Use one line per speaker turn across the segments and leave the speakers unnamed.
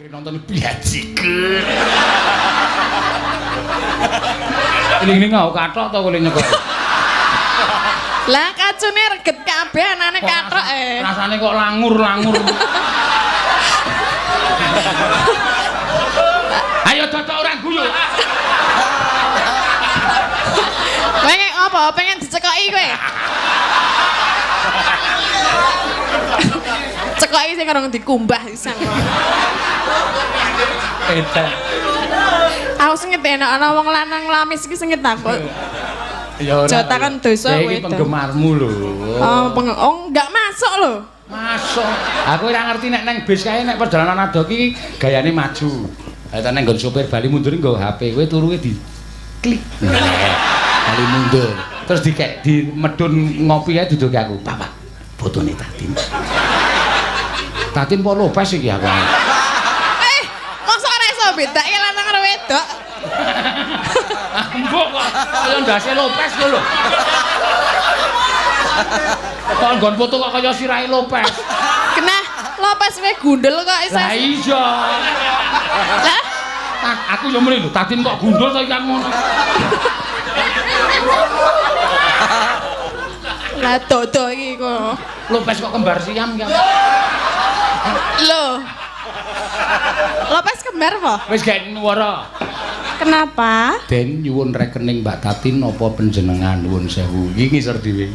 Nonton biajiker. Ini ngau kathok to kowe nyekok.
Lah kacune reget kabeh anane kathok
Rasane kok langur-langur. Ayo totok ora guyu.
Pengen apa? Pengen dicekoki kowe? Cekoki sing karo dikumbah pisan.
Edan.
Aku sengit enak ana wong lanang lamis iki sengit aku.
Ya ora.
Jotakan dosa kowe.
Iki penggemarmu lho.
Oh, enggak masuk lho.
Masuk. Aku ora ngerti nek nang bis kae nek perjalanan ado ki gayane maju. Lah nang nggon sopir bali mundur nggo HP kowe turuke di klik. Bali mundur. Terus di medun ngopi ae duduke aku. Pak, fotone Tatin. Tatin po Lopes iki aku.
Mosok ora iso bedake lanang karo wedok.
Mbok kok kaya ndase Lopes lho. Kok nggon foto kok kaya sirahe Lopes.
Kenah Lopes wae gundel kok iso.
Lah iya.
Lah
Aku yo mrene lho, Tatin kok gundul to iki ngono.
lah dodo iki kok.
Lopes kok kembar siam ki.
Lho. Lopes kembar apa?
Wis gak nuwara.
Kenapa?
Den nyuwun rekening Mbak Tatin napa panjenengan nuwun sewu. Iki ngisor dhewe.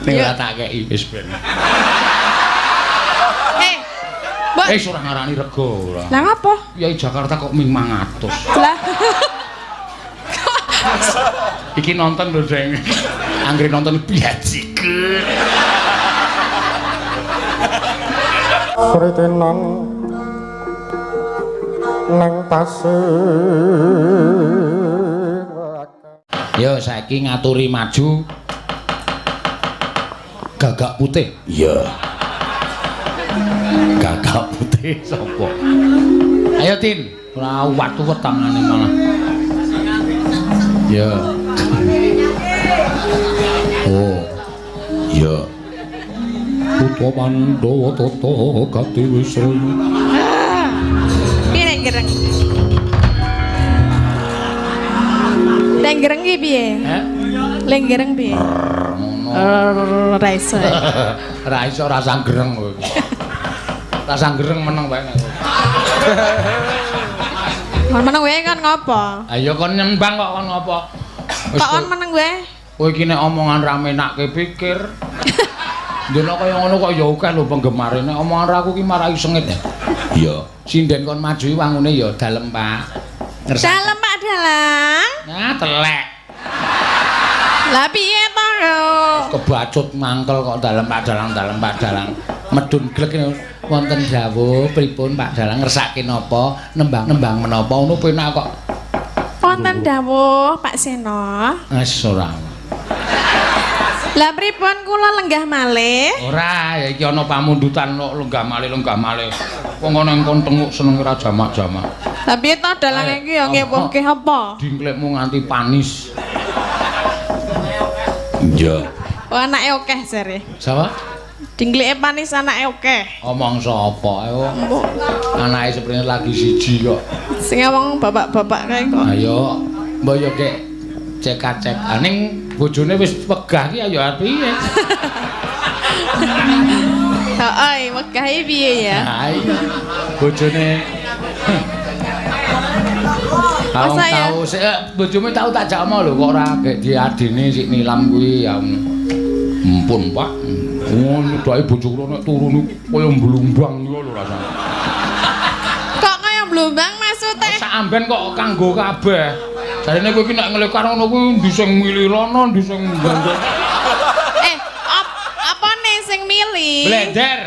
Ning ora tak keki wis ben.
Mbok.
Ora ngarani rega ora.
Lah ngapa?
Yai Jakarta kok 500.
Lah.
Iki nonton lho, Deng. Anggere nonton biajiker.
Sritenan nang tasih.
Yo saiki ngaturi maju. Gagak putih. Iya. Gagak putih sapa? Ayo Tin, ora watu wetangane malah. Ya. Oh. Ya. Putra Pandhawa tata gati wisra.
Piye nek gereng? Nek gereng iki piye?
Heh?
Lek gereng piye?
Ngono.
Ra iso.
Ra iso rasa gereng kowe. Rasa gereng meneng bae nek.
Kon meneng wae kan ngopo?
Ayo kon nyembang kok kon ngopo?
Kok on meneng wae?
Kowe iki nek omongan ra menake pikir. Ndelok kaya ngono kok ya akeh lho penggemare. Nek omongan ra aku ki marai sengit ya. Iya. Sinden kon maju wangune ya dalem, Pak.
Dalem Pak Dalang.
Nah, telek.
Lah piye to yo?
Kebacut mangkel kok dalem Pak Dalang. Medun glek wonten dawuh pripun Pak Dalang ngersake napa? Nembang menapa ngono penak kok.
Wonten dawuh Pak Seno.
Wis ora.
Lah pripun kula lenggah malih?
Ora, ya iki ana pamundutan kok lenggah malih. Wong ana engkon tenguk seneng ora jamak-jamak.
Lah piye to dalang iki ya ngewohke apa?
Dingklekmu nganti panis. Iya.
Oh anake akeh jare.
Sapa?
Dingkleke panis anake akeh.
Omong sapa ae wong.
Mbok
Anake sebenarnya lagi siji kok.
sing wong bapak-bapak kae kok.
Ayo, mbok yo kek cek-cek. Aning bojone wis wegah ki ayo piye?
Heeh, wegahe piye ya?
Ha iya. Bojone Aku
Masa ya?
tahu, bojomu tahu tak jakmo lho kok ora gek diadine sik nilam kuwi ya. Ampun, Pak. Oh, nyedaki bojoku nek turu niku kaya mblumbang niku lho rasane.
Kok kaya blumbang maksude?
Sak amben kok kanggo kabeh. Jarene kowe iki nek ngelekar ngono kuwi ndi sing milirono, ndi sing mbandel.
Apane sing milih?
Blender.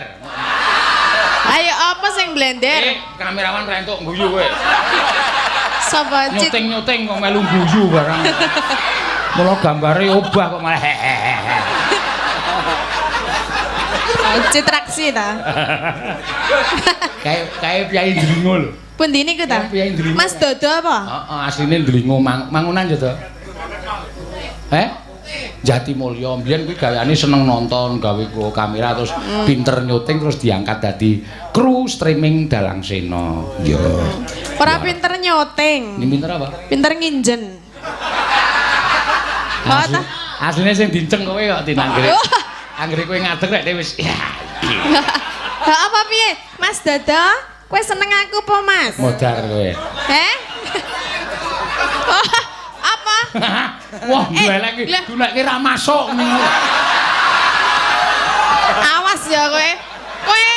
Ayo apa sing blender?
Kamerawan ra entuk guyu kowe.
Sapa cit?
Nyuting kok melu guyu barang. Mula gambare obah kok malah hehehe.
Citraksi ta?
Kae Pyai Ndlingo lho.
Pundi niku ta?
Pyai Ndlingo.
Mas Dodo apa?
Heeh, asline Ndlingo mangunan ya to. Jatimulya. Mbiyen kuwi gayane seneng nonton, gawe kamera terus pinter nyuting terus diangkat dadi kru streaming Dalang Sena. Ya.
Ora pinter nyoting.
Ini pinter apa?
Pinter nginjen.
Asline sing dinceng kowe kok tinanggere. Anggere kowe ngadeg rek wis ya.
Lah apa piye? Mas Dodo, kowe seneng aku apa, Mas?
Modar kowe.
Apa?
Wah, duelek iki dulekke ra masuk ngono.
Awas ya kowe. Kowe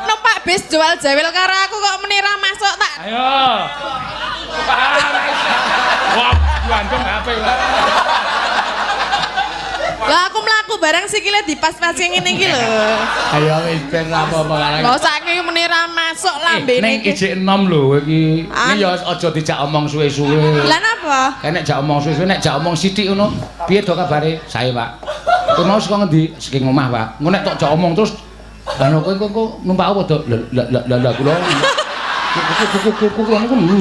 numpak bis jual jawil karo aku kok meni ra masuk tak.
Ayo. Wah, gandeng HP lah.
Lah aku mlaku bareng sikile dipas-pasi ngene iki lho.
Ayo wis ben apa-apa karek.
Lho saiki meni ra masuk lambene
Ning
iki.
ijik enom lho iki. Iki ya aja dijak omong suwe-suwe.
Lah napa?
Nek jak omong suwe-suwe nek jak omong sithik ngono. Piye to kabare? Sae, Pak. Kowe mau saka ngendi? Saking omah, Pak. Engko nek tok jak omong terus lan kowe numpak apa to? Lah kula. Kula niku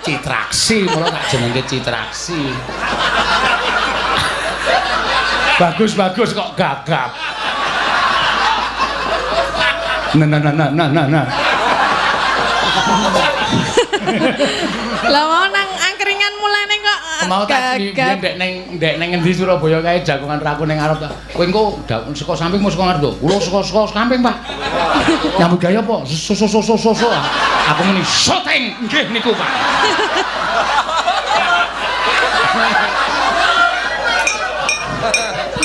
Citraksi, mulo tak jenenge Citraksi. Bagus kok gagap. Nah.
Lah mau nang angkringan mulane kok
Mau tak ndek ning ngendi Surabaya kae jagongan raku ning arep ta. Kowe engko saka samping mau saka ngarep to. Kula saka samping, Pak. Nyambut gawe apa? So. Aku muni syuting. Nggih niku, Pak.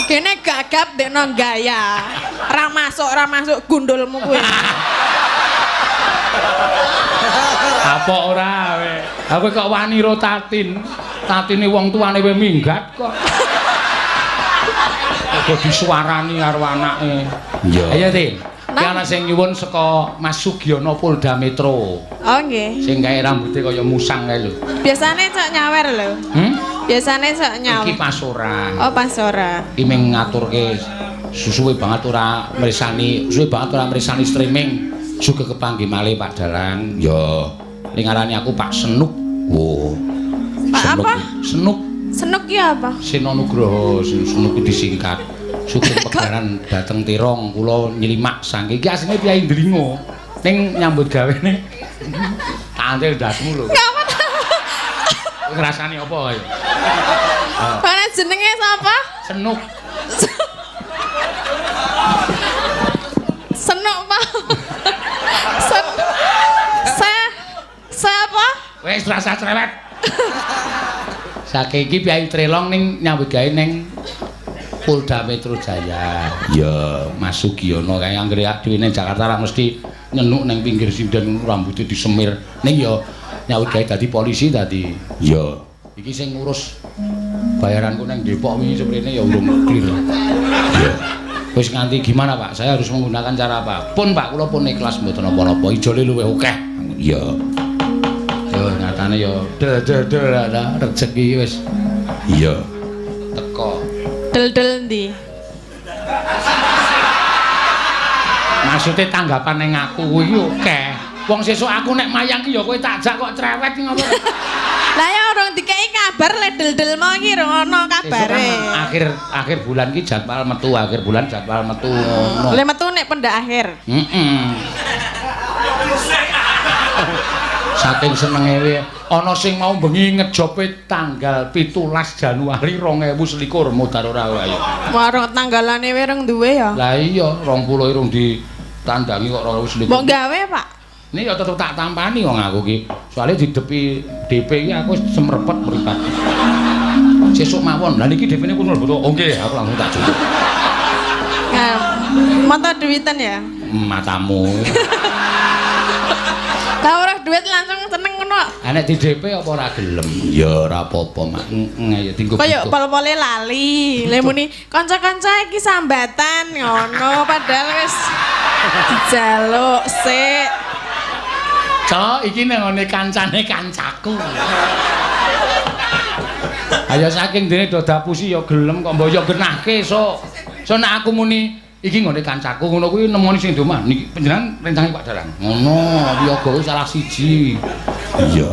kene gagap dekno gaya. Ra masuk gundulmu kuwi.
Apa ora we? Aku kok wani ro tatin. Tatine wong tuane we minggat kok. Kok disuarani karo anake. Iya. Ayo, Tin. Ki ana sing nyuwun saka Mas Sugiono Polda Metro.
Oh nggih.
Sing gawe rambuté kaya musang kae lho.
Biasane cok nyawer lho. Biasane cok nyawer.
Iki pas ora.
Oh pas ora.
Iki mung ngaturke suwe banget ora mresani streaming. Juga kepanggih malih Pak Dalang. Ya. Ning ngarani aku Pak Senuk. Wo.
Pak apa?
Senuk.
Senuk ki apa?
Seno Nugroho, Senuk disingkat. Sugeng pegaran dateng Tirong, kula nylimak saking iki asline Kyai Ndlingo. Ning nyambut gawene antil dasmu lho.
Ngapa?
Ngrasani apa kaya?
Mana jenenge sapa?
Senuk.
Senuk, Pak. Saya apa?
Wis rasa cerewet. Saking iki Kyai Trelong ning nyambut gawe ning Polda Metro Jaya. Ya, Mas Sugiono kae anggere dhewe ning Jakarta ra mesti nyenuk ning pinggir sinden rambutnya disemir. Ning ya nyawut gawe dadi polisi tadi. Ya. Iki sing ngurus bayaranku ning Depok wingi seprene ya urung clear. Ya. Wis nganti gimana, Pak? Saya harus menggunakan cara apa? Pun, Pak, kula pun ikhlas mboten apa-apa. Ijole luwih akeh. Ya. Yo nyatane yo del rezeki wis. Iya. Teko.
Del ndi?
Maksude tanggapan ning aku kuwi akeh. Wong sesuk aku nek mayang ki ya kowe tak jak kok cerewet ki ngopo.
Lah ya urung dikeki kabar le del mau iki urung ana kabare.
Akhir bulan ki jadwal metu, akhir bulan jadwal metu ngono.
Le metu nek pendak akhir.
Saking senenge we ana sing mau bengi ngejope tanggal 17 Januari 2021 mudhar ora ayo.
Warung tanggalane we reng duwe ya.
Lah iya 20 urung ditandangi kok 2021.
Mbok gawe, Pak.
Ini ya tetep tak tampani wong aku ki. Soale didepi DP iki aku wis semrepet mripat. Sesuk mawon. Lah niki DP-ne kudu mlebu. Oh nggih, aku langsung tak cukup.
Nah, mata duitan ya.
Matamu.
Lah ora duit langsung seneng ngono.
Nek di DP apa ora gelem? Ya ora apa-apa, Mak. Ya tinggo.
Kaya pol-pole lali. Le muni kanca-kanca iki sambatan ngono padahal wis dijaluk sik.
Cok, iki nengone kancane kancaku. Ayo saking dene do dapusi ya gelem kok mbok yo genahke sok. So nek aku muni iki ngene kancaku ngono kuwi nemoni sing domah niki panjenengan rencange Pak Dalang. Ngono, wiyaga kuwi salah siji. Iya.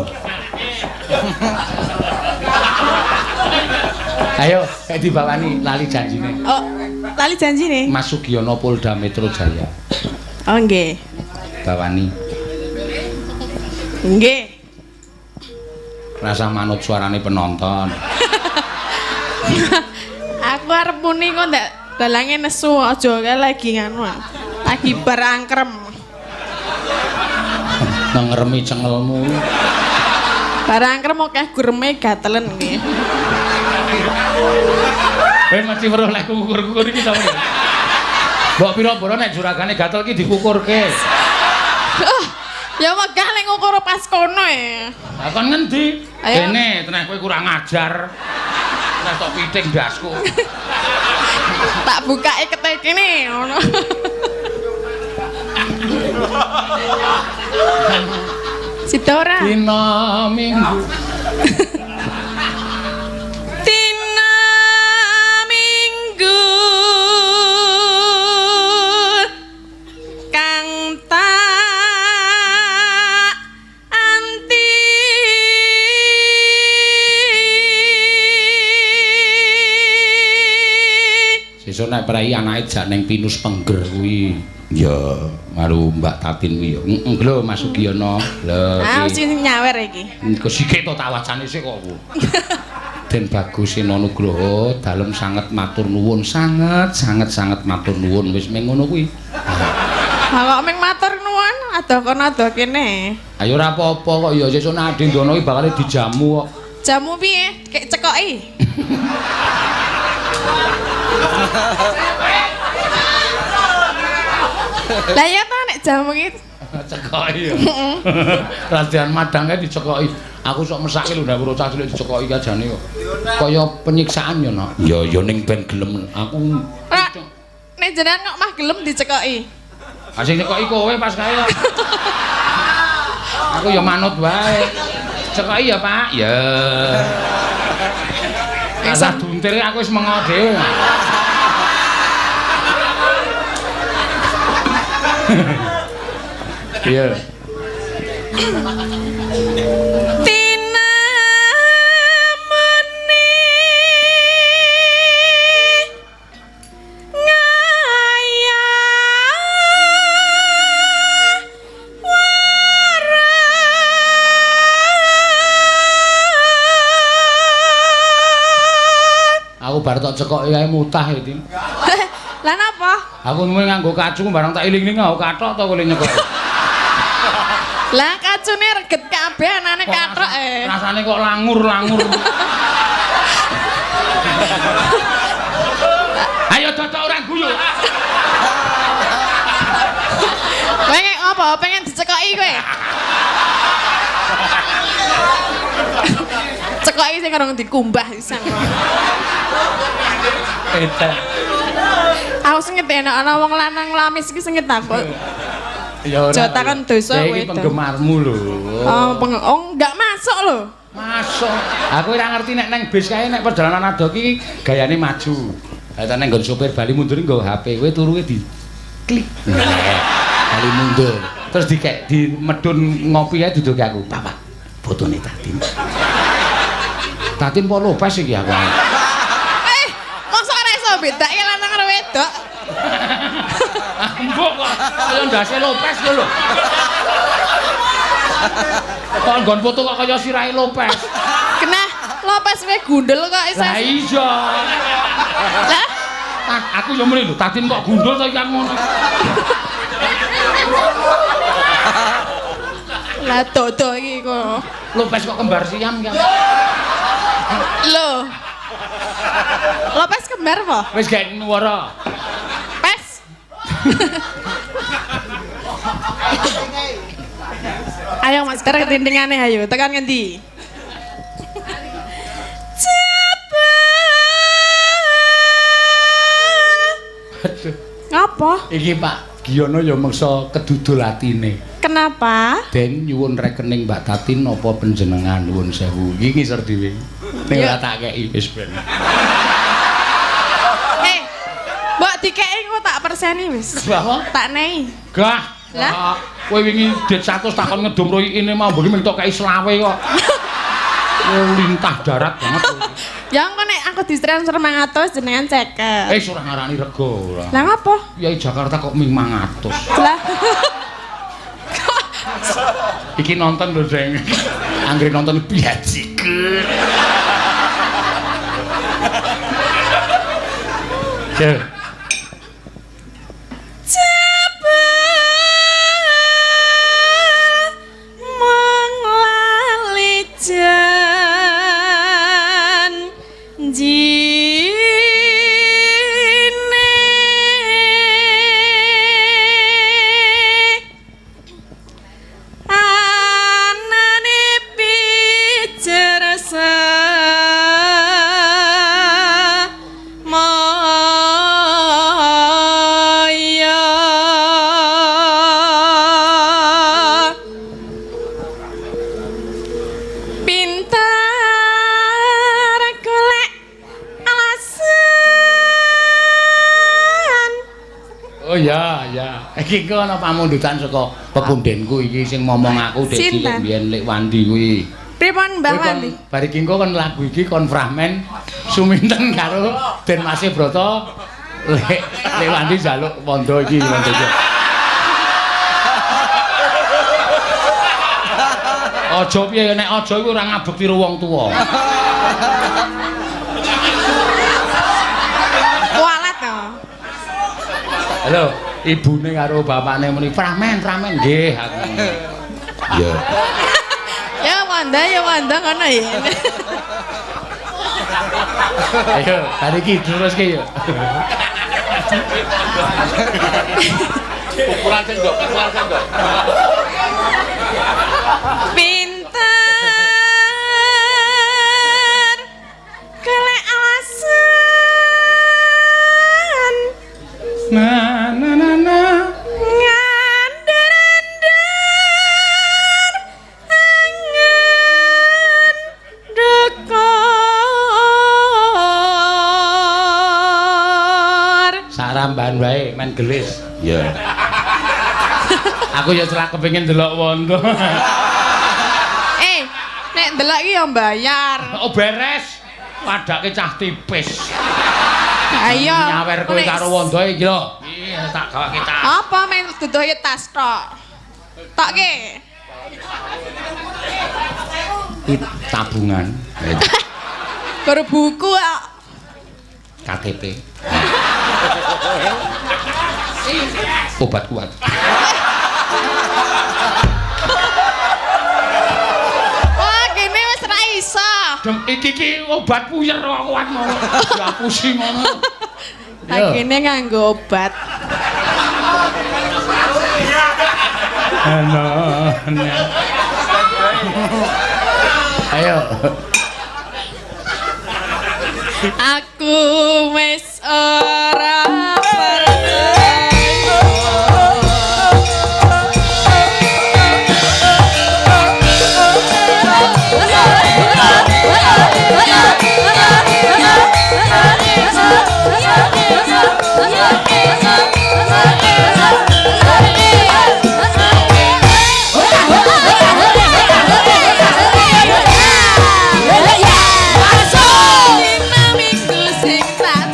Ayo, kayak dibawani lali janjine.
Oh, lali janji nih.
Mas Sugiono Polda Metro Jaya.
Oh, nggih.
Bawani.
Nggih.
Rasa manut suarane penonton.
Aku arep muni kok ndak dalange nesu aja kae lagi nganu. Lagi barangkrem.
Ngeremi cengelmu.
Barangkrem akeh gureme gatelen nggih.
Masih weruh lek kukur-kukur iki sampe. Mbok pira-pira nek juragane gatel iki dikukurke.
Ya wegah lek ngukur pas kono e.
Lah kon ngendi?
Ayo.
Dene tenan kowe kurang ajar. Nek tok piting ndasku.
Tak bukake ketek kene ngono. Sida ora?
Dina Minggu.
Dina Minggu kang tak anti
Sesuk nek prai anake jak ning Pinus Pengger kuwi. Ya, karo Mbak Tatin kuwi ya. Heeh, lho Mas Sugiono. Lho
Ah,
iki.
sing nyawer iki.
Kesike to tak wacane sik kok. Den Bagus Sena Nugroho dalem sanget matur nuwun, sanget matur nuwun wis meng ngono kuwi.
Kok ming matur nuwun, adoh kono adoh kene.
Ayo ora apa-apa kok ya sesuk nek Ade Ndono iki bakal dijamu kok.
Jamu piye? Kek cekoki. Lah ya ta nek jamu iki
Cekoki ya. Radian madangnya dicekoki. Aku sok mesake lho ndak karo cah cilik dicekoki kajane kok. Kaya penyiksaan ya, Nak. Ya ning ben gelem aku.
ora nek jenengan kok mah gelem dicekoki.
Asing nyekoki kowe pas kae kok. Aku ya manut wae. Cekoki ya, Pak. Ya. Asa duntir aku wis mengo dhewe. Iya.
Tina meni ngaya
Aku bar tok cekoki kae mutah iki.
Lah napa?
Aku mung nganggo kacu barang tak iling-iling aku kathok to kowe nyekoki.
Lah kacune reget kabeh anane kathok e.
Rasane kok langur-langur. Ayo dodok ora guyu.
Kowe ngek apa? Pengen dicekoki kowe? Cekoki sing karo dikumbah pisan.
Edan.
Aku sing ngeteni ana wong lanang lamis iki sing takut.
Ya ora.
Jotakan dosa kowe
Iki
itu.
penggemarmu lho.
Oh, enggak masuk lho.
Masuk. Aku ora ngerti nek nang bis kae nek perjalanan adoh iki gayane maju. Lah ta nang nggon sopir bali mundur nggo HP kowe turuke di klik. Bali mundur. Terus dikek di medun ngopi ae duduke aku. Pak, fotone Tatin. Tatin po Lopes iki aku.
Mosok ora iso bedake lanang karo wedok.
Mbok kok kaya ndase Lopes lho lho. Kok nggon foto kok kaya sirahe Lopes.
Kenah Lopes wae gundel kok iso.
Lah iya.
Lah,
Aku yo mrene lho, Tatin kok gundul to iki ngono.
lah dodo iki kok.
Lopes kok kembar siam ki.
Lho. Lopes kembar apa?
Wis gawe nuwara.
Pes. Ayo Mas, sekarang ketintingane ayo, tekan ngendi?
Aduh.
Ngapa?
Iki Pak Giono ya meksa kedudul atine.
Kenapa?
Den nyuwun rekening Mbak Tatin napa panjenengan nuwun sewu. Iki ngisor dhewe. Ning ora tak keki wis ben.
Mbok dikeki kok tak perseni wis.
Bahwa
Tak nei.
gah.
Lah?
Kowe wingi det 100 takon ngedum roy ini mau mbok mung tok kei selawe kok. Lintah darat banget.
Ya engko nek aku ditransfer 500 jenengan 50.
Ora ngarani rego ora.
Lah ngapa?
Ya Jakarta kok 500.
Lah.
Iki nonton lho, Deng. Anggere nonton biajike. Ya. Iki kok ana pamundutan saka pepundenku iki sing ngomong aku dek cilik mbiyen Lek Wandi kuwi.
Pripun Mbah Wandi?
Bar iki engko kon lagu iki kon framen suminten karo Den Masih Broto Lek Wandi njaluk wondo iki wondo iki. Aja piye nek aja iku ora ngabek tiru wong tuwa.
Kualat to.
Halo. Ibune karo bapakne muni pramen nggih aku. Ya.
Ya Wanda ngono ya.
Ayo, hari iki teruske ya. Ukuran sendok.
Pinter kelek alasan.
Saramban wae men gelis. Ya. Aku ya selak kepengin delok wondo.
Nek ndelok iki ya bayar.
Oh beres. Wadake cah tipis.
Ayo.
Nyawer kowe karo wondo iki lho. Iya tak gawake tas.
Apa men dudohe tas tok. Tokke.
Tabungan.
Baru buku kok.
KTP. Obat kuat.
Wah, kene wis ra iso.
Dem iki obat puyer kok kuat ngono. Ya pusing ngono.
Tak kene nganggo obat.
Ayo.
Aku wis ora percaya. Dinamiku sing tak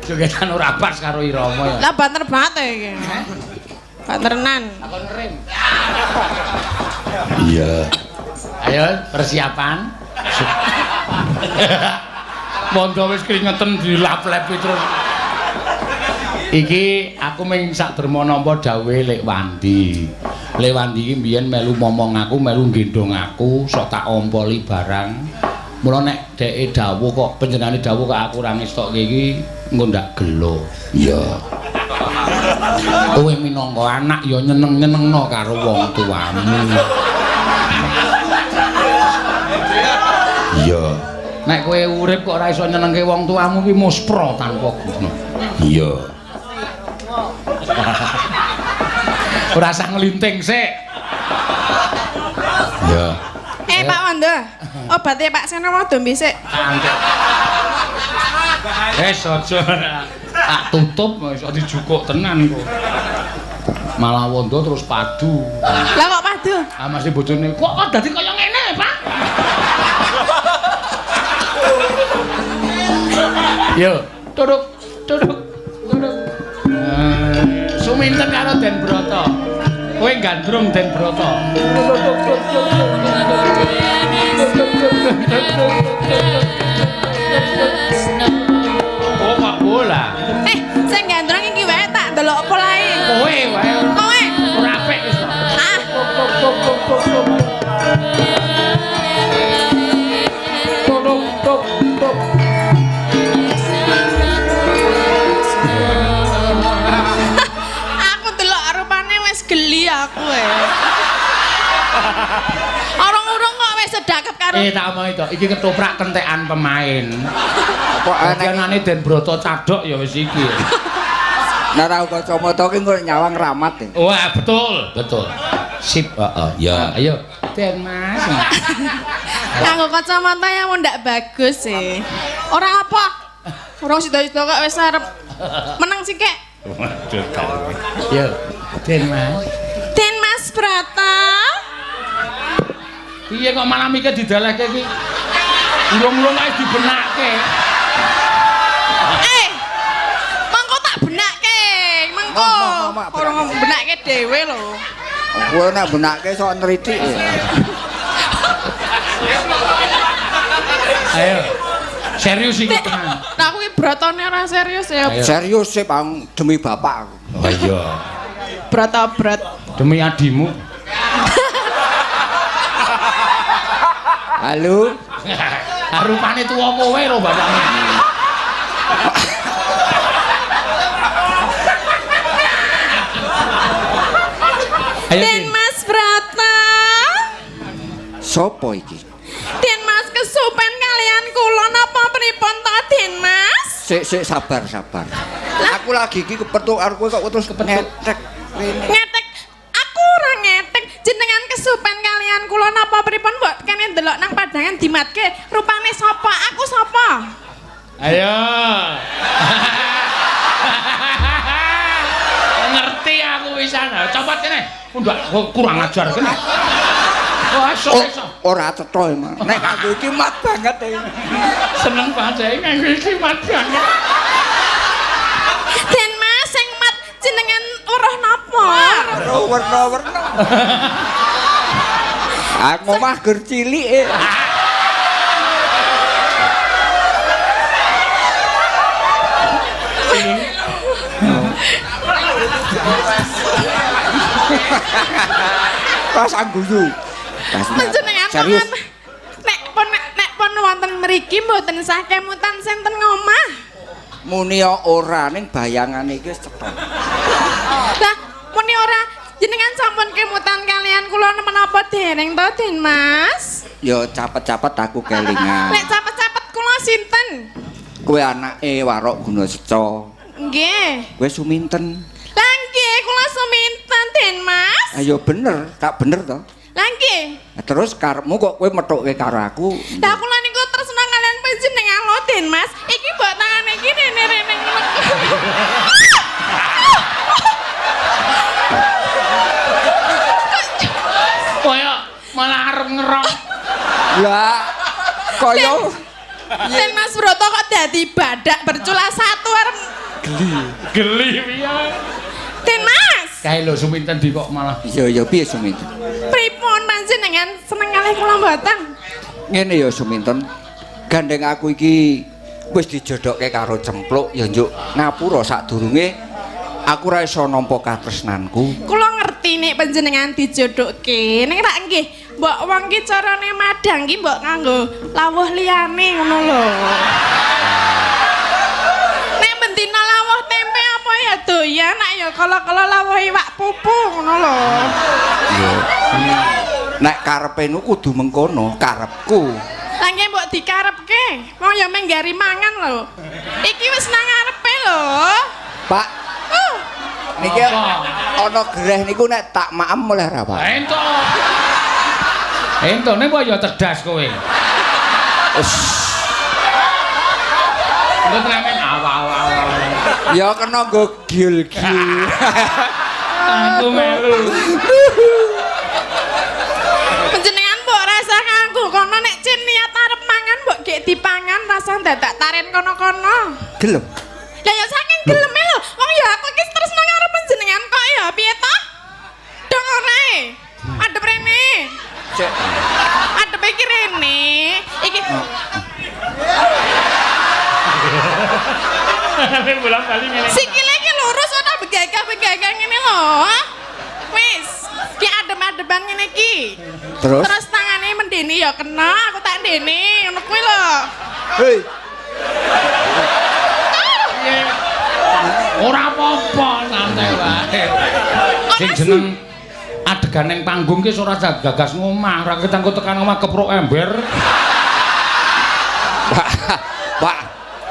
Jogetan ora pas karo irama ya.
Lah banter banget ya iki. Banterenan.
Takon rem.
Iya.
Ayo persiapan. Mondo wis keringetan dilap-lepi terus. Iki aku mung sak derma nampa dawuhe Lek Wandi. Lek Wandi iki mbiyen melu momong aku, melu gendong aku, sok tak ompoli barang. Mula nek dheke dawuh kok panjenengane dawuh kok aku ora ngestokke iki engko ndak gelo.
Iya.
Kowe minangka anak ya nyeneng-nyenengno karo wong tuamu.
Iya.
Nek kowe urip kok ora iso nyenengke wong tuamu ki muspra tanpa guna.
Iya.
Ora usah nglinting sik.
Iya.
Pak Wanda, obatnya Pak Seno mau dombi sik.
Aja tak tutup iso dijukuk tenan kok. Malah Wanda terus padu.
Lah kok padu?
Ah masih bojone kok dadi kaya ngene, Pak. Yo, duduk. Suminten karo Den Broto. Kowe gandrung Den Broto. Oh, kok bola.
Sing gandrung iki wae tak delok apa lae.
Kowe wae.
Kowe
Ora apik wis.
ah aku delok rupane wis geli aku Orang-orang kok wis sedakep karo
Tak omong itu. Iki ketoprak kentekan pemain.
Kok aneh.
Anane Den Broto cadok ya wis iki.
Nek ra kacamata ki kok nyawang ramat ya.
Wah, betul. Sip, heeh. Ya, ayo. Den Mas.
Kanggo kacamata ya mau ndak bagus sih. Ora apa. Ora sida-sida kok wis arep meneng sih kek.
Waduh. Yo, Den Mas.
Den Mas Brata.
Piye kok malam iki didalehke iki? Urung-urung ae dibenakke.
Mengko tak benakke. Mengko.
Mak,
Ora benakke dhewe lho.
Kowe nek benake sok nritik ya.
Ayo. Serius iki tenan.
Nah aku iki brotone ora serius ya.
Ayo.
Serius sih Bang demi bapak aku.
Oh iya.
Brata brat.
Demi adimu.
Halo.
Rupane tuwa kowe lho bapakmu. Ayo.
Den Mas Brata.
Sopo iki?
Den Mas kesupen kalian kula napa pripun to Den Mas?
Sik sabar. Aku lagi iki kepethuk karo kowe kok terus ngetek.
Ngetek. Aku ora ngetek. Jenengan kesupen kalian kula napa pripun kok kene ndelok nang padangan dimatke. Rupane sapa? Aku sapa?
Ayo. Ngerti aku wisan. Copot kene. Ndak kurang ajar kene. Wah, iso.
Ora cetha emang. Nek aku iki mat banget e.
Seneng banget nganggo iki mat banget.
Den Mas sing mat jenengan weruh napa?
Werna-werna. Aku mah ger cilik e. Pas angguyu.
Panjenengan
serius.
nek pun wonten mriki mboten sah kemutan senten ngomah.
Muni ora ning bayangane iki wis cetha.
Lah muni ora jenengan sampun kemutan kalian kula menapa dereng to Den Mas?
Ya capet-capet aku kelingan.
Nek capet-capet kula sinten?
Kowe anake Warok Gunaseca.
Nggih.
Kowe Suminten.
Lah nggih kula suminten Den Mas.
Ayo bener, tak bener to.
Lah nggih.
Terus karepmu kok kowe methuke karo aku.
Lah kula niku tresna kalian panjenengan lho Den Mas. Iki mbok tangane iki rene-rene.
Kaya malah arep ngerok.
Lah kaya
Den Mas Broto kok dadi badak bercula satu arep
Geli piye?
Den Mas.
Kae lho suminten di kok malah.
Iya piye Suminten?
Pripun panjenengan seneng kalih kula mboten?
Ngene ya Suminten. Gandeng aku iki wis dijodokke karo Cempluk ya njuk ngapura sadurunge aku ora iso nampa katresnanku.
Kula ngerti nek panjenengan dijodokke, ning rak nggih, mbok wong ki carane madang ki mbok nganggo lawuh liyane ngono lho. Nek bendina lawuh tempe apa ya doyan, nek ya kala-kala lawuh iwak pupu ngono lho.
Iya. Nek karepenu kudu mengkono, karepku.
Lah nggih mbok dikarepke, wong ya menggari mangan lho. Iki wis nang ngarepe lho.
Pak, niki ana greh niku nek tak maem oleh ra, Pak?
Ento. Entone kok ya cerdas kowe. Engko tremen awal-awal.
Ya kena nggo giul-giul.
Aku melu.
Panjenengan mbok rasa nganggo kono nek cin niat arep mangan mbok gek dipangan rasa dadak taren kono-kono.
Gelem.
Lah ya saking geleme lho, wong ya aku iki tresno karo panjenengan kok ya piye to? Dong ora e. Adep rene.
Cek.
Adep iki rene. Iki
Bolang-bali ngene.
sikile iki lurus ora begagah-begagah ngene lho. Wis, ki adem-adeban ngene iki.
Terus?
Terus tangane mendene ya kena, aku tak ndene, ngono kuwi lho.
Hei.
Ora apa-apa, santai wae. Sing jeneng adegan ning panggung ki ora gagas ngomah, ora ketanggo tekan omah kepruk ember.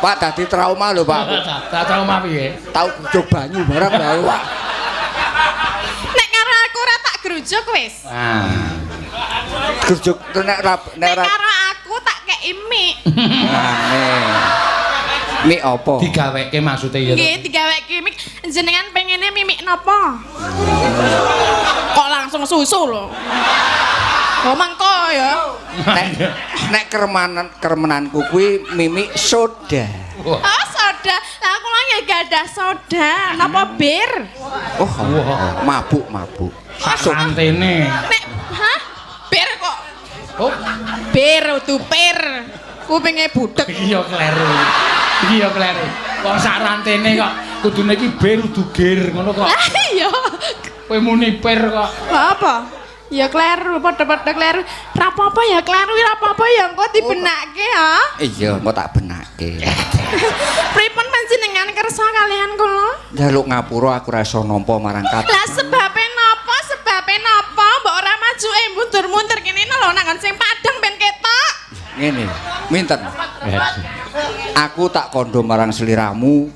Pak dadi trauma lho, Pak.
Tak trauma piye?
Tau bujuk banyu barang lho, Pak.
Nek karo aku ora tak grujuk wis.
Ah.
Gerjuk nek
Nek karo aku tak kei mie.
Mie apa?
Digaweke maksude ya.
Nggih, digaweke mie. Jenengan pengene mimik napa? Kok langsung susu lho. Oh mangko ya.
Nek keremenanku kuwi mimik soda.
Oh soda. Lah kula ya gadah soda. Napa bir?
Oh, mabuk.
Santene.
Nek hah? Bir kok.
Oh,
Bir udu pir. Kupinge budek.
iya kleru. Iya kleru. Wong sak rantene kok kudune iki bir udu gir ngono kok.
Lah iya.
Kowe muni pir kok.
Lah apa? Ya kleru, padha-padha kleru. Ra apa-apa ya kleru, ra apa-apa ya engko dibenake ya.
Iya, engko tak benake.
Pripun panjenengan kersa kalian kula?
Njaluk ngapura aku ora iso nampa marang kat.
Lah sebabe napa? Sebabe napa? Mbok ora majuke mundur-mundur kene lho nang sing padang ben ketok.
Ngene, minten. Aku tak kandha marang sliramu.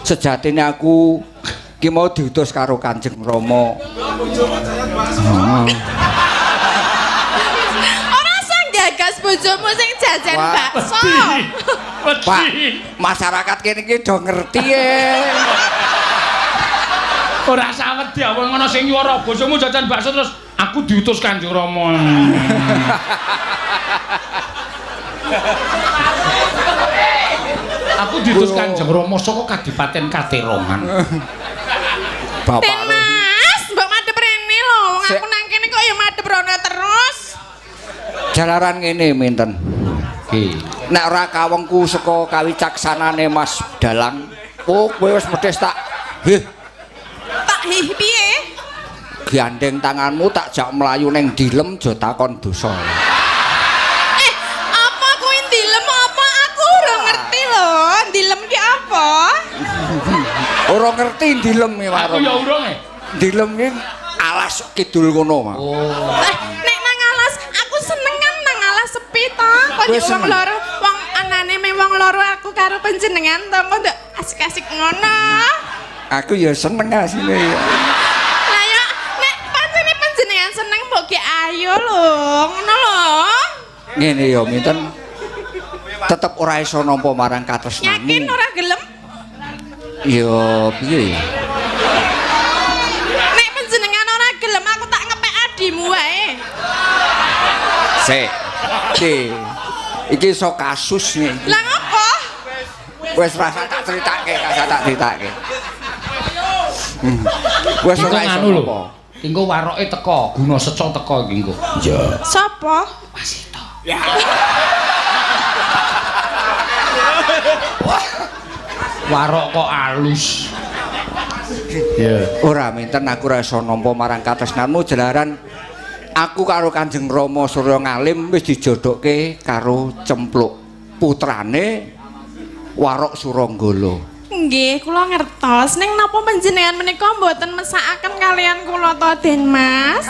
Sejatine aku ki mau diutus karo Kanjeng Rama.
Ora sang gagas bojomu sing jajan
Wah,
bakso.
Pak, masyarakat kene iki do ngerti
Ora sawet ya wong ana sing nyuwara bojomu jajan bakso terus aku diutus Kanjeng Rama. Aku diutus Kanjeng Rama saka Kadipaten Katerongan.
Bapak lu.
Mas, mbok madhep rene lho. Wong aku nang kene kok ya madhep rono terus.
Jalaran ngene minten.
Nggih.
Nek ora kawengku saka kawicaksanane Mas Dalang, oh kowe wis medhes tak.
Tak piye?
Gandeng tanganmu tak jak mlayu ning dilem aja takon dosa.
Apa kuwi dilem apa? Aku ora ngerti lho. Dilem ki apa?
Ora ngerti dilem iki
Aku ya urung e.
Dilem iki alas kidul kono, Mak.
Nek nang alas aku seneng kan nang alas sepi to. Kok
Kowe
wong
seneng?
loro, wong anane me wong loro aku karo panjenengan to kok ndak asik-asik ngono.
Aku ya seneng asine ya.
Lah ya nek pancene panjenengan seneng mbok ge ayo lho, ngono lho.
Ngene ya minten. Tetep ora iso nampa marang katresnanmu.
Yakin ora gelem?
Ya piye ya?
Nek panjenengan ora gelem aku tak ngepek adimu wae.
Sik. Iki iso kasus nih.
Lah ngopo?
Wis rasa tak critake, Wis ora iso apa.
Engko waroke teko, guna seco teko iki engko. Iya.
Sopo?
Wasito. Warok kok alus.
Ora minten aku ora iso nampa marang katresnanmu jalaran aku karo Kanjeng Rama Surya Ngalim wis dijodokke karo Cempluk putrane Warok Suranggala.
Nggih, kula ngertos. Ning napa panjenengan menika mboten mesakaken kalian kula to, Den Mas?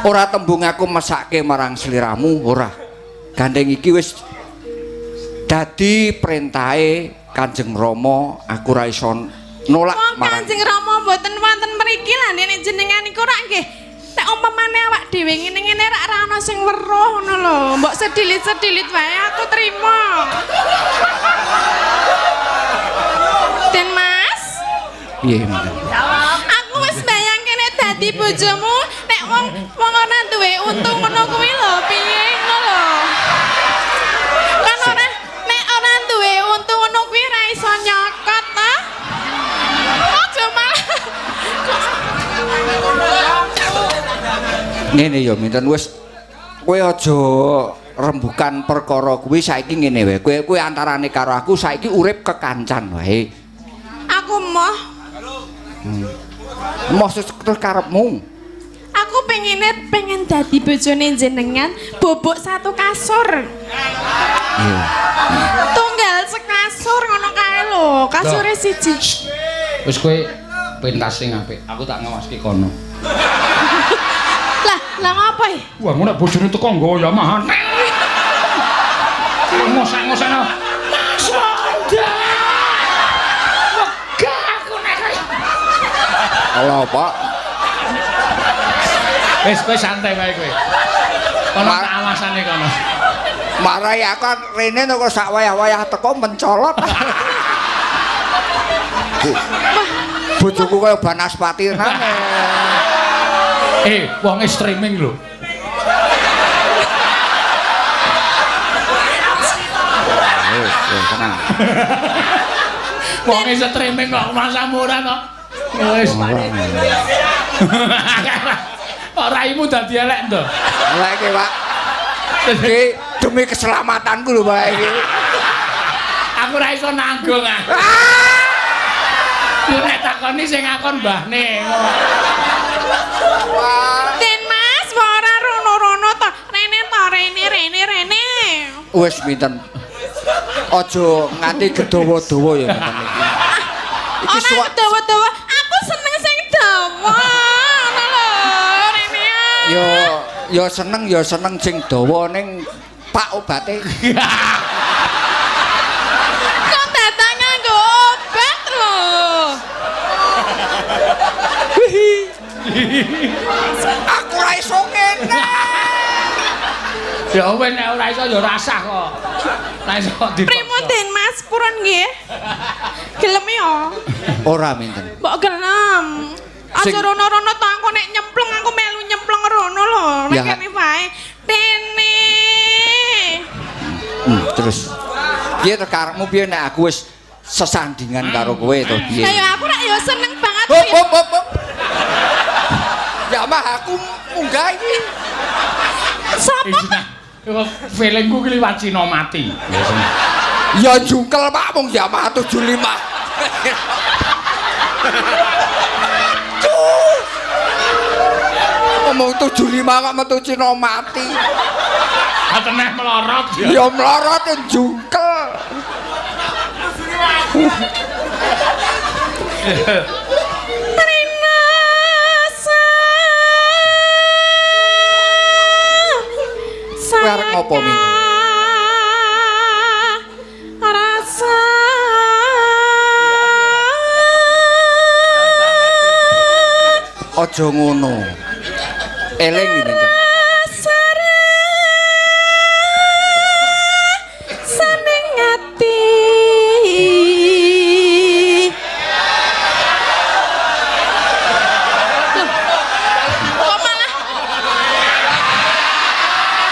Ora tembung aku mesake marang sliramu, ora. Gandeng iki wis dadi perintahe Kanjeng Rama, aku ora iso nolak marang
Kanjeng Rama mboten wonten mriki lha nek jenengan iku rak nggih. Nek umpamane awak dhewe ngene-ngene rak ora ana sing weruh ngono lho. Mbok sedilit-sedilit wae aku trima. Den Mas?
piye
Aku wis bayang kene dadi bojomu nek wong ora duwe untung ngono kuwi lho, piye ngono lho. Kan ora nek ora duwe untung ngono kuwi ora iso nyokot ta? Aja malah.
ngene ya minten wis kowe aja rembukan perkara kuwi saiki ngene wae kowe antarane karo aku saiki urip kekancan wae
Aku moh
terus karepmu
aku pengen dadi bojone jenengan bobok satu kasur.
iya
Tunggal sekasur ngono kae lho, kasure siji.
Wis kowe pentas sing apik, aku tak ngawaske kono.
Lah ngapa ya?
Wah, ngono bojone teko nggawa Yamaha. Ngosek-ngosekno. Mas Wanda. Wegah aku nek kowe.
halo Pak
Wis kowe santai wae kowe. Kono tak awasane kono.
marai aku rene kok sak wayah-wayah teko mencolot bojoku kaya Banaspati nane
Wonge streaming lho.
tenang
Wonge streaming kok masamu ora to. Wis. Kok raimu dadi elek to?
Lah iki, Pak. Iki demi keselamatanku lho, Pak iki.
Aku ora iso nanggung ah. Nek takoni sing ngakon mbahne.
Den Mas, ora rono-rono to. Rene to, rene.
Wis pinten. Aja nganti gedawa-dawa ya ngeten iki. Iki
Ora dawa-dawa, aku seneng sing dawa. Ngono lho, rene.
Ya seneng sing dawa ning Pak obate.
Kok datang nganggo obat lho.
Aku ora iso ngene.
Ya wis nek ora iso ya rasah kok. Ora iso dipaksa.
Pripun Den Mas, purun nggih? Gelem ya?
Ora minten.
Mbok gelem. Aja
Sing-
rono-rono to aku nek nyemplung aku melu nyemplung rono lho. Nek
Ya.
kene wae. Dene.
Terus piye to karepmu piye nek aku wis sesandingan karo kowe to piye?
Ayo aku rak ya seneng banget
Hop
ya.
hop hop. hop. Ya mah aku munggah iki.
Sopo?
Feelingku ki liwat Cina mati.
Ya jungkel Pak mung Yamaha 75. Ngomong 75 kok metu Cina mati.
Ateneh melorot ya.
Ya mlorot jungkel.
Rina
Kowe arep ngopo, Min?
Rasa
Aja ngono. Eling iki, Minten.
seneng ati Loh, kok malah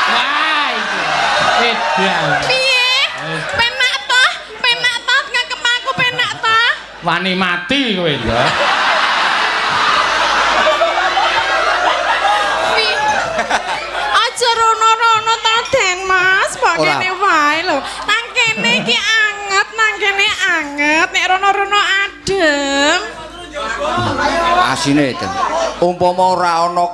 Wah, itu. Edan.
piye? Penak toh ngegep
wani mati kowe ya.
Aja rono-rono ta Den Mas, kok
Ora.
kene wae lho. Nang kene iki anget, nang kene anget, nek rono-rono adem.
Asine Den. Umpama ora ana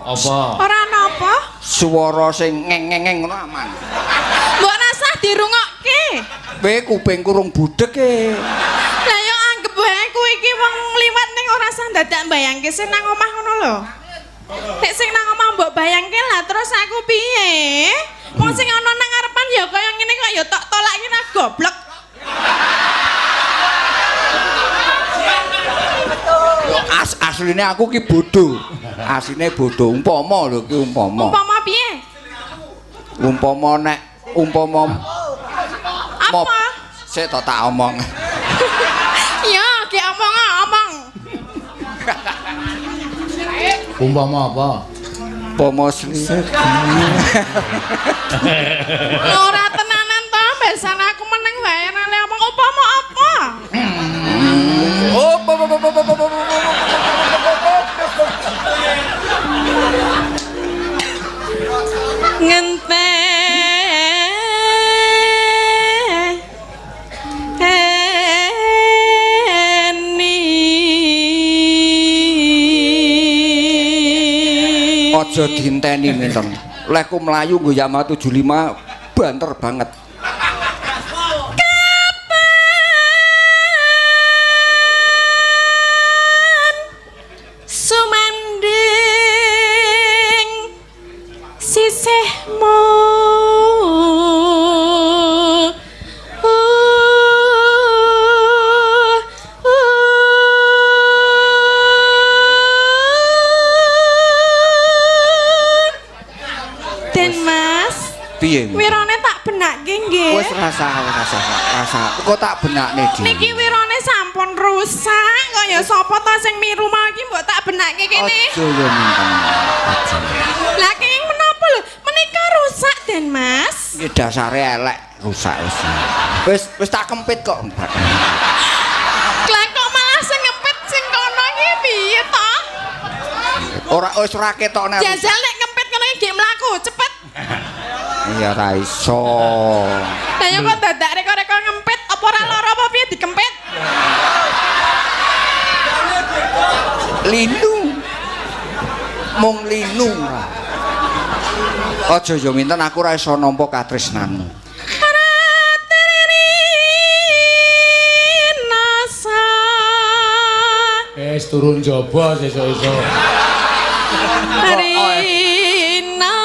Apa?
Ora napa?
swara sing ngeng-ngeng ngono aman.
Mbok rasah dirungokke.
Kowe kupingku rung budhek e.
Lah yo anggap wae kuwi iki wong liwat ning ora sah dadak mbayangke sing nang omah ngono lho. Nek sing nang omah mbok bayangke lah terus aku piye? Wong sing ana nang ngarepan ya kaya ngene kok ya tok tolak iki nah goblok.
Asline aku ki bodho. Asline bodho. Umpama lho ki umpama.
Umpama piye?
Umpama
Apa?
Sik tak omong.
Ya, ki omong.
Umpama apa?
Umpama sliset.
Ora tenanan to, besan aku meneng wae nang omong upama apa?
Oh, aja dinteni minten. Lehku mlayu nggo Yamaha 75 banter banget.
Sumanding sisihmu Den Mas,
Piye?
wirane tak benakke nggih.
Wis rasa. Kok tak benakne
Niki wirane sampun rusak kok ya sapa ta sing miru mau iki mbok tak benakke kene.
Aja ya minten.
Lah kenging menapa lho? Menika rusak Den Mas.
Iki dasare elek rusak wis. Wis tak kempit kok.
Lah kok malah sing ngempit sing kono iki piye to?
Ora ketokne.
Jajal nek ngempit ngono iki nggih mlaku cepet.
Iya ra iso.
Lah ya kok dadak reko-reko ngempit apa ora lara apa piye dikempit?
Linu. Mung linu. Aja ya minten aku ora iso nampa katresnanmu.
Nasa
Wis turun jaba sesuk-esuk.
Rina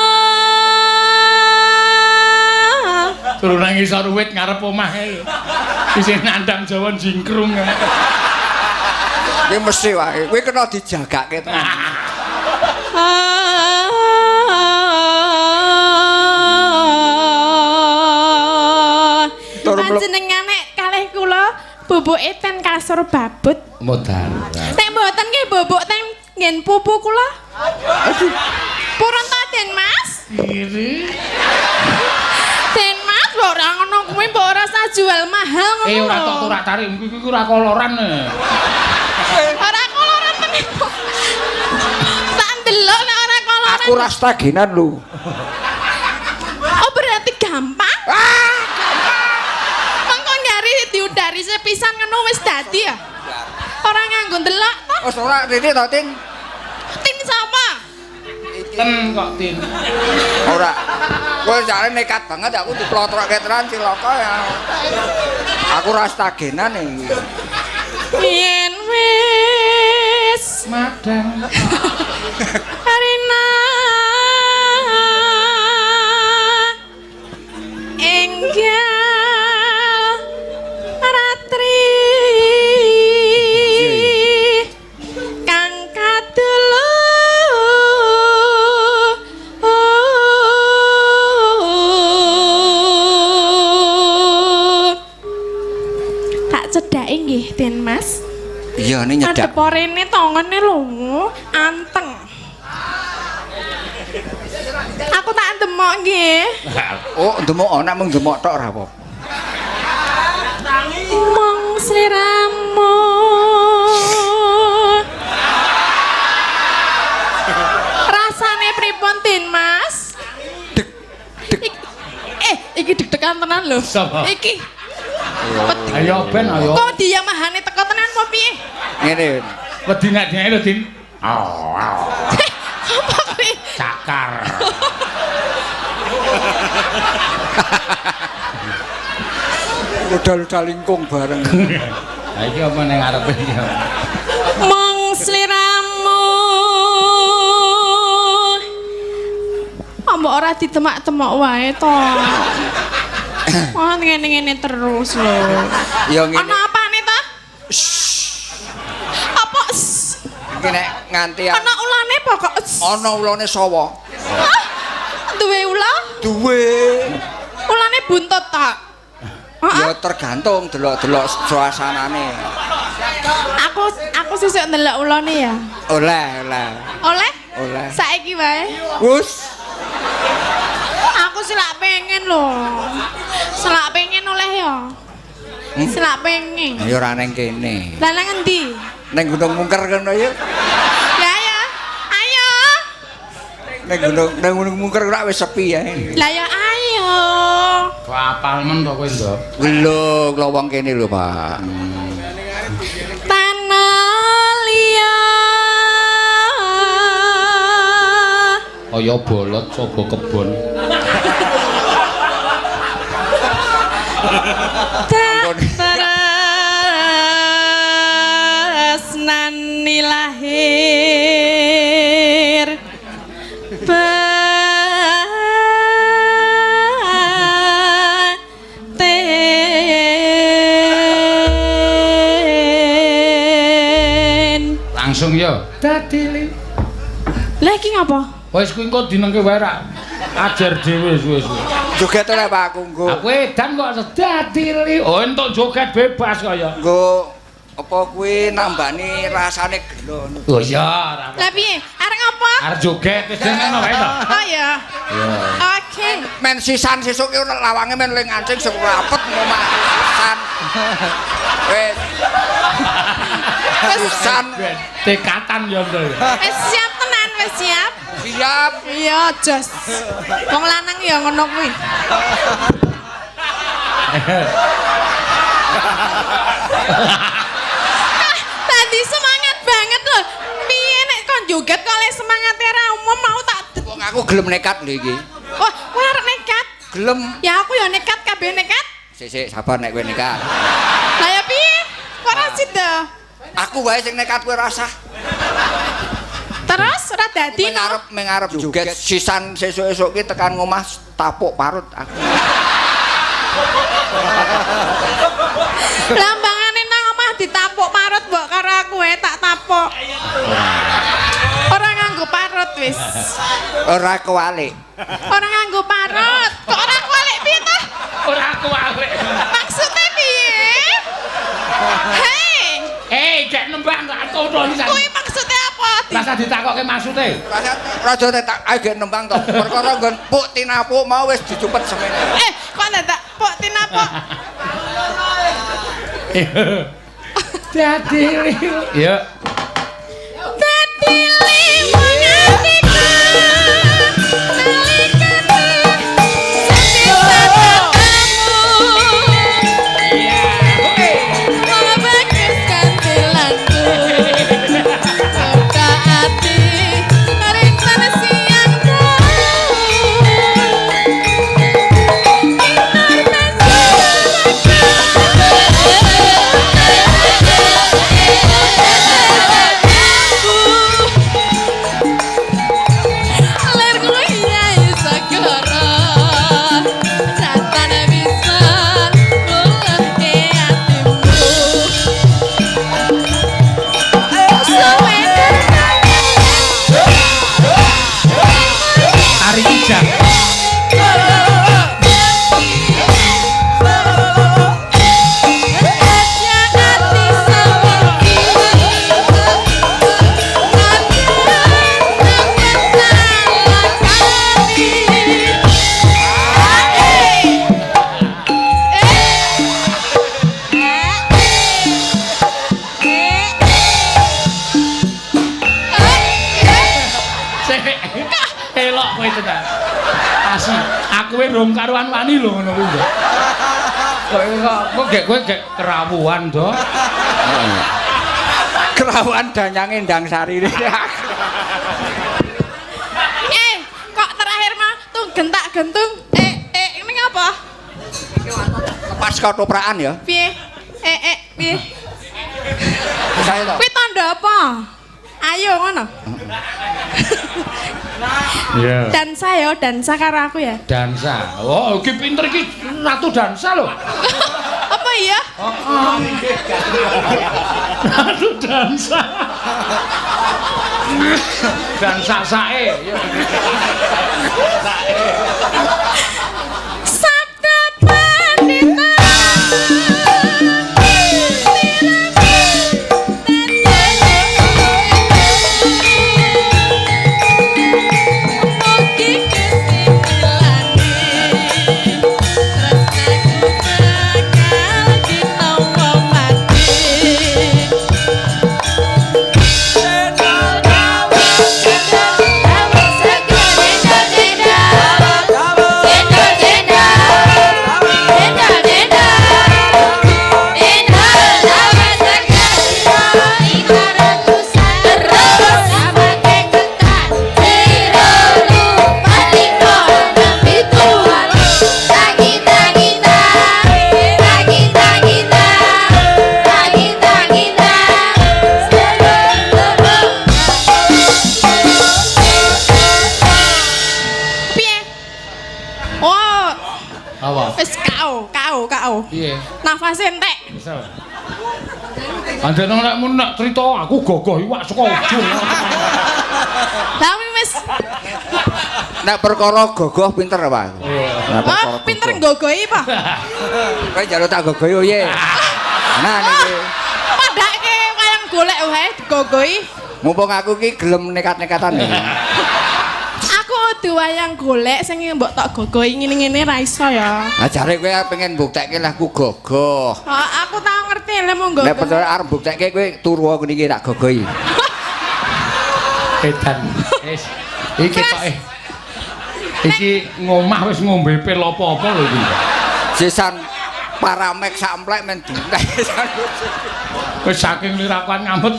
Turun nang isor wit ngarep omah e. Isih nandang jawan jingkrung.
Iki mesti wae. Kowe kena dijagake tenan.
Panjenengan nek kalih kula bubuke ten kasur babut.
Modal.
Nek mboten nggih bubuk ten nggen pupu kula. Purun ta Den Mas?
Iri.
Den Mas kok ora ngono kuwi mbok ora usah jual mahal ngono.
Ora tok turak tarik iki ora koloran.
Ora koloran tenan. Tak ndelok nek ora koloran.
Aku rastagenan lho.
Oh berarti gampang? Mengko nyari diudari sepisan ngono wis dadi ya? Ora nganggo ndelok toh?
Wis ora rene to, Tin.
Tin sapa?
Ten kok tin.
Ora. Kowe jare nekat banget aku diplotrokke tenan cilaka ya. Aku rastagenan iki.
Yen wis
Madang.
Rina enggal ratri kang kadelo tak cedhake nggih Den Mas.
Iya ini nyedak.
Adep rene tongone lho, anteng. Aku tak demok nggih.
Oh, ndemok ana mung ndemok tok ora apa.
Mong tekan tenan lho.
Sapa?
Iki.
Ayo ben ayo.
Kok diyamahane teko tenan apa piye?
Ngene.
Wedi nek dhek lho, Din.
Apa kuwi?
Cakar.
Udal-udal lingkung bareng.
Ha iki apa ning ngarepe iki?
Mong sliramu. Mbok ora ditemak-temak wae to. Wah ngene-ngene terus lho.
Ya ngene.
Ana apane to? Apa?
Iki nek nganti
Ana ulane pokok.
ana ulane sawa.
Hah? Duwe ula?
Duwe.
Ulane buntut ta?
Ya tergantung delok-delok suasanane.
Aku sesuk ndelok ulane ya.
Oleh.
Oleh?
Oleh.
Saiki wae.
Wus.
Aku selak pengen lho. Selak pengen oleh ya. Selak pengen.
Ya ora ning kene.
Lah nang endi?
Ning Gunung Mungker kono ya.
Ya. Ayo.
Ning Gunung Mungker ora wis sepi ya.
Lah ya ayo.
Kok apal men kok kowe, Ndok?
Lho, lowong kene lho, Pak.
Tanah liat.
Kaya bolot coba kebon.
Tresnani lahir batin.
Langsung ya. Dadi.
Lah iki ngapa?
Wis kuwi engko dinengke wae ra. Ajar dhewe wis.
Joget oleh Pak aku nggo.
Aku edan kok dadi. Oh entuk joget bebas kaya.
Nggo apa kuwi nambani rasane gelo.
Oh iya, ora.
Lah piye? Arek apa?
Arep joget wis ngono wae to.
Oh ya.
Iya.
Oke.
Men sisan sesuk ki lawange men ling ngancing sing rapet ngomah sisan. Wis. Sisan
Tekatan yo to.
Wis siap tenan, wis siap.
siap.
Iya, jos. Wong lanang ya ngono kuwi. Tadi semangat banget loh. Piye nek kon joget kok le semangate ra umum mau tak.
Wong aku gelem nekat lho iki.
Wah, kowe arek nekat.
Gelem.
Ya aku ya nekat kabeh nekat.
Sik sabar nek kowe nekat.
Lah ya piye? Kok ora sida?
Aku wae sing nekat kowe rasah.
Terus ora dadi no.
Mengarep joget sisan sesuk-esuk ki tekan ngomah tapuk parut aku.
Lambangane nang omah ditapuk parut mbok karo aku tak tapuk. Ora nganggo parut wis.
Ora kewalik.
Ora nganggo parut. Kok ora kualik piye ta?
Ora kuwalik.
Maksudnya piye? Hei,
Gek nembang gak atono iki.
kuwi maksudnya apa?
Rasa ditakokke maksude.
Raja tak ayo nembang to. Perkara nggon puk tinapuk mau wis dicupet semene.
Kok ndak pok tinapok?
Dadi. Ya.
Dadi liwang atiku. Nalikane sampe
kowe rong karuan wani lho ngono kuwi. Kok kowe gek kerawuan to.
Kerawan danyange ndang sarine.
Kok terakhir mah tuh gentak-gentung. Ini ngapa?
Lepas kotopraan ya.
Piye? Piye?
Saya to.
Kuwi tanda apa? Ayo ngono.
Iya.
Dansa ya, dansa karo aku ya.
Dansa. Oh, iki pinter iki ratu dansa lho.
Apa iya?
Ratu dansa. Dansa sae.
Sabda pandita.
Piye?
Nafase entek.
Bisa. Andene nek crita aku gogoh iwak saka ujung.
Lah wis.
Nek perkara gogoh pinter apa?
Oh, pinter nggogohi apa?
Kowe njaluk tak gogohi piye? Nah niki.
Padake kaya golek wae digogohi.
Mumpung aku ki gelem nekat-nekatan iki.
Aku kudu wayang golek sing mbok tak gogohi ngene-ngene ra iso ya.
Lah jare kowe pengen mbuktekke lah aku gogoh.
Aku tau ngerti lha mung gogoh.
Nek percaya arep mbuktekke kowe turu aku niki tak gogohi.
Edan. Wis. Iki tok iki ngomah wis ngombe pil apa-apa lho iki.
Sisan paramek samplek men dintek.
Wis saking lirakuan ngambet.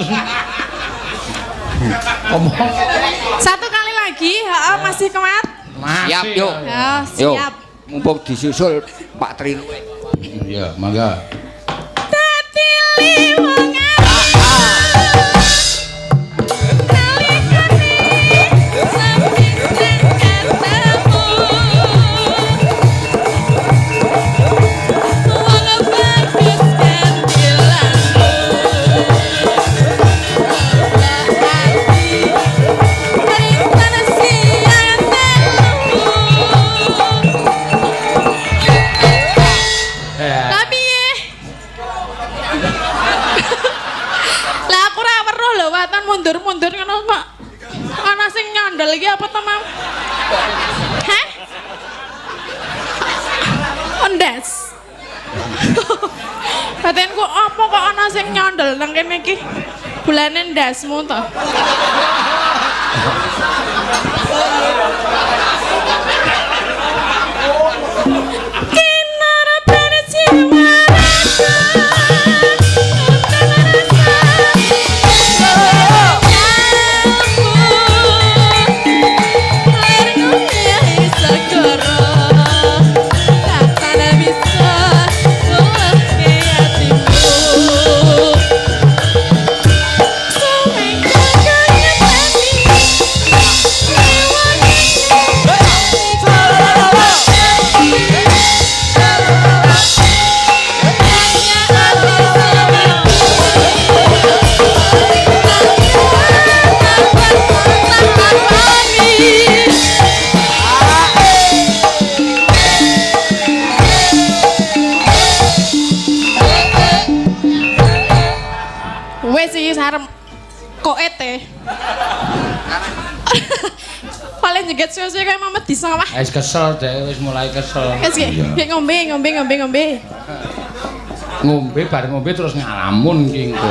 Omong.
Satu kali lagi, heeh masih kuat.
Siap yuk.
Ya,
Yuk.
siap.
Mumpung disusul Pak Tri luwe.
Iya, mangga.
Dadi liwang mundur-mundur ngono kok. Ana sing nyandel iki apa to, Mam? Hah? Ondes. Batenku apa kok ana sing nyandel nang kene iki? Bulane ndasmu to. Kinara persiwa. Paling jeget suwe-suwe kayak Mamet di sawah.
Wis kesel deh, wis mulai kesel.
Wis nggih ngombe.
Ngombe bar ngombe terus ngalamun ki engko.